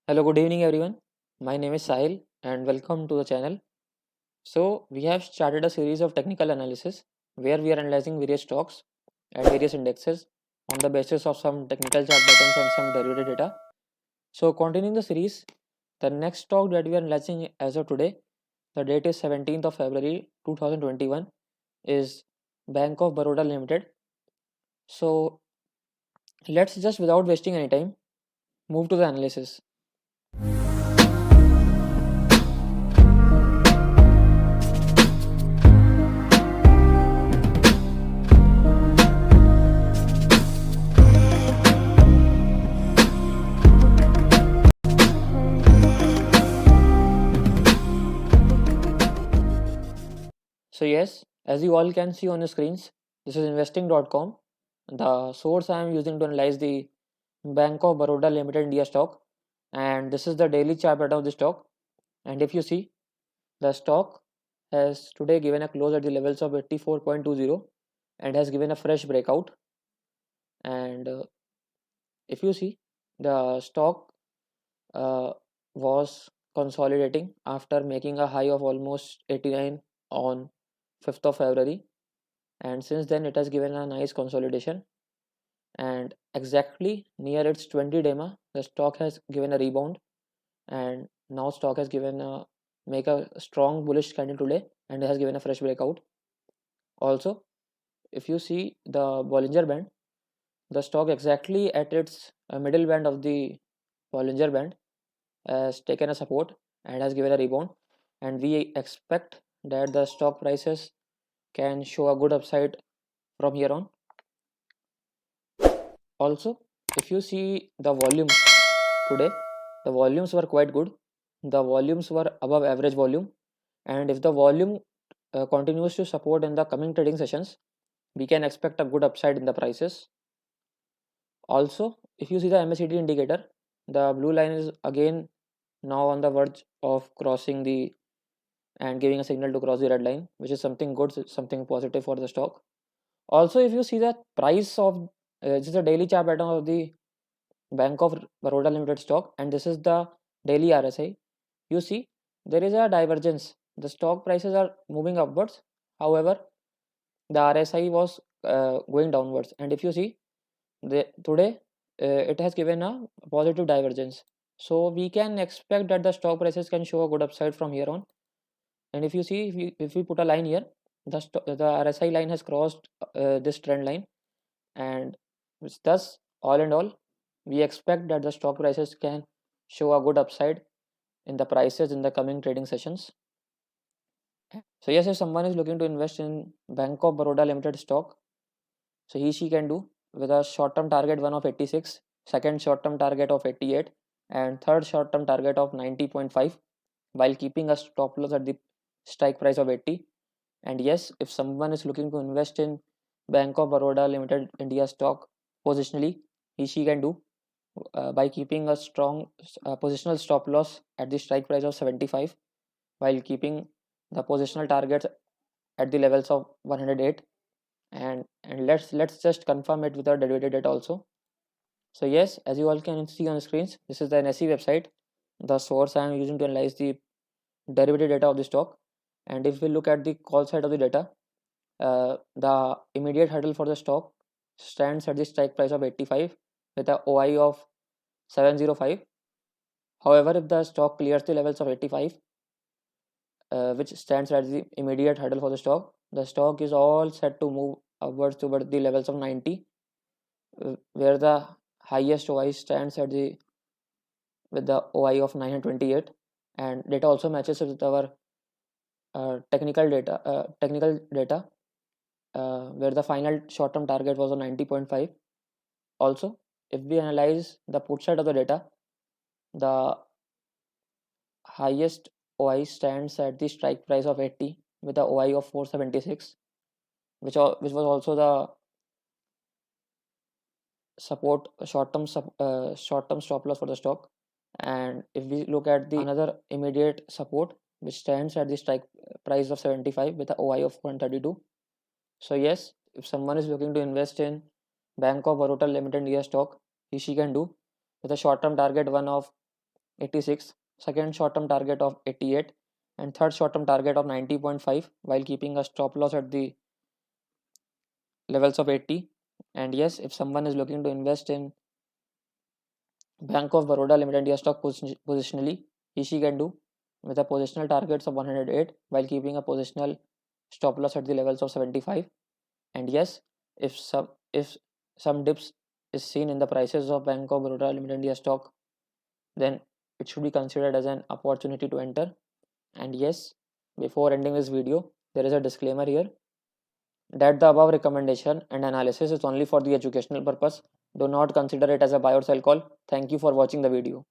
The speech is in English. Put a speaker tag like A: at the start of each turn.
A: Hello, good evening, everyone. My name is Sahil, and welcome to the channel. So, we have started a series of technical analysis where we are analyzing various stocks and various indexes on the basis of some technical chart patterns and some derivative data. So, continuing the series, the next stock that we are analyzing as of today, the date is 17th of February 2021, is Bank of Baroda Limited. So, let's just without wasting any time move to the analysis. So yes, as you all can see on the screens, this is investing.com. The source I am using to analyze the Bank of Baroda Limited India stock, and this is the daily chart pattern of the stock. And if you see, the stock has today given a close at the levels of 84.20 and has given a fresh breakout. And if you see, the stock uh, was consolidating after making a high of almost 89 on 5th of February, and since then it has given a nice consolidation, and exactly near its 20 dema the stock has given a rebound, and now stock has given a make a strong bullish candle today and has given a fresh breakout. Also, if you see the Bollinger Band, the stock exactly at its middle band of the Bollinger Band has taken a support and has given a rebound, and we expect that the stock prices can show a good upside from here on. Also, if you see the volumes today, the volumes were quite good. The volumes were above average volume, and if the volume continues to support in the coming trading sessions, we can expect a good upside in the prices. Also, if you see the MACD indicator, the blue line is again now on the verge of crossing the and giving a signal to cross the red line, which is something good, something positive for the stock. Also, if you see the price of this is the daily chart pattern of the Bank of Baroda Limited stock, and this is the daily RSI. You see, there is a divergence. The stock prices are moving upwards. However, the RSI was going downwards. And if you see, today it has given a positive divergence. So we can expect that the stock prices can show a good upside from here on. And if you see, if we put a line here, the RSI line has crossed this trend line, and thus all in all we expect that the stock prices can show a good upside in the prices in the coming trading sessions. So yes, if someone is looking to invest in Bank of Baroda Limited stock, so he she can do with a short term target 1 of 86, second short term target of 88, and third short term target of 90.5, while keeping a stop loss at the strike price of 80. And yes, if someone is looking to invest in Bank of Baroda Limited India stock positionally, he she can do by keeping a strong positional stop loss at the strike price of 75, while keeping the positional targets at the levels of 108. And let's just confirm it with our derivative data also. So yes, as you all can see on the screens, this is the NSE website, the source I am using to analyze the derivative data of the stock. And if we look at the call side of the data, the immediate hurdle for the stock stands at the strike price of 85 with a OI of 705. However, if the stock clears the levels of 85, which stands as the immediate hurdle for the stock is all set to move upwards toward the levels of 90, where the highest OI stands at the with the OI of 928, and data also matches with our technical data, where the final short-term target was on 90.5. Also, if we analyze the put side of the data, the highest OI stands at the strike price of 80 with a OI of 476, which was also the support short term stop loss for the stock. And if we look at the another immediate support, which stands at the strike price of 75 with a OI of 132. So yes, if someone is looking to invest in Bank of Baroda Limited India stock, he she can do with a short term target one of 86, second short-term target of 88, and third short-term target of 90.5, while keeping a stop loss at the levels of 80. And yes, if someone is looking to invest in Bank of Baroda Limited India stock positionally, he can do with a positional targets of 108 while keeping a positional stop loss at the levels of 75. And yes, if some dips is seen in the prices of Bank of Baroda Limited India stock, then it should be considered as an opportunity to enter. And yes, before ending this video, there is a disclaimer here that the above recommendation and analysis is only for the educational purpose. Do not consider it as a buy or sell call. Thank you for watching the video.